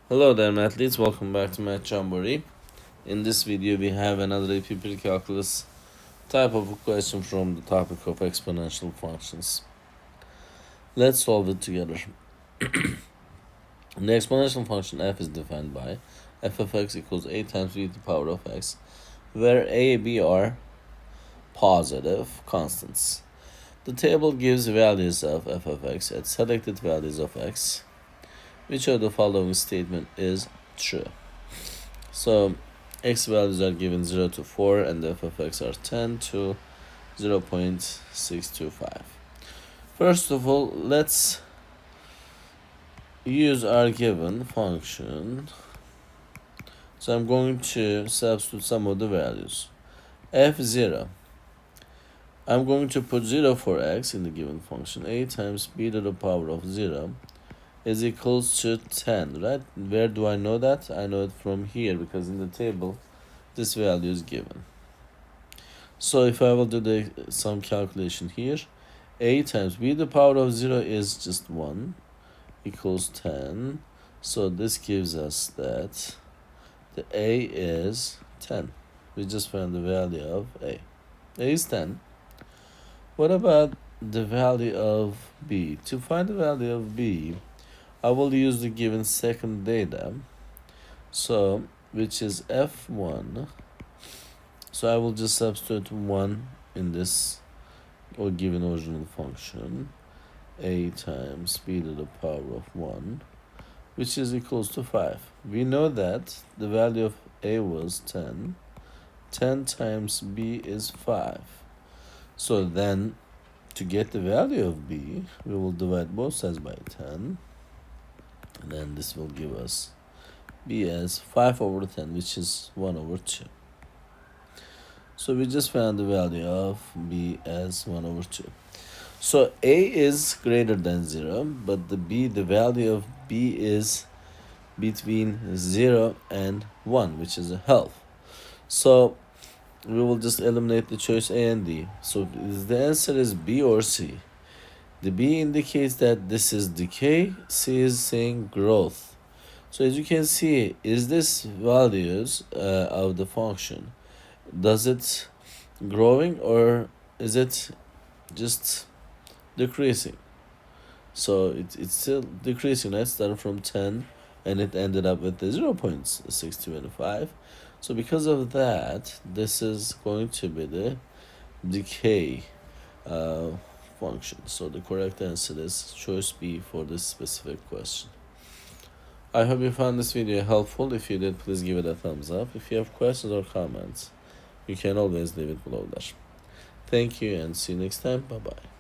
Hello there, athletes. Welcome back to Math Jamboree. In this video, we have another AP Precalculus type of a question from the topic of exponential functions. Let's solve it together. The exponential function f is defined by f of x equals a times b to the power of x, where a, b are positive constants. The table gives values of f of x at selected values of x. Which of the following statement is true? So x values are given 0 to 4 and f of x are 10 to 0.625. First of all, let's use our given function. So I'm going to substitute some of the values. f0, I'm going to put 0 for x in the given function. A times b to the power of 0 is equals to 10, right? Where do I know that? I know it from here because in the table this value is given. So if I will do some calculation here, a times b to the power of 0 is just 1 equals 10. So this gives us that the a is 10. We just found the value of a. A is 10. What about the value of b? To find the value of b, I will use the given second data, so which is f1. So I will just substitute 1 in this or given original function, a times b to the power of 1, which is equals to 5. We know that the value of a was 10. 10 times b is 5. So then, to get the value of b, we will divide both sides by 10. And then this will give us b as 5 over 10, which is 1 over 2. So we just found the value of b as 1 over 2. So a is greater than 0, but the value of b is between 0 and 1, which is a half. So we will just eliminate the choice a and d. So the answer is b or c. The b indicates that this is decay, c is saying growth. So as you can see, is this values of the function, does it growing or is it just decreasing? So it's still decreasing. Let's start from 10 and it ended up with the 0.625. So because of that, this is going to be the decay function. So the correct answer is choice B for this specific question. I hope you found this video helpful. If you did, please give it a thumbs up. If you have questions or comments, you can always leave it below there. Thank you and see you next time. Bye bye.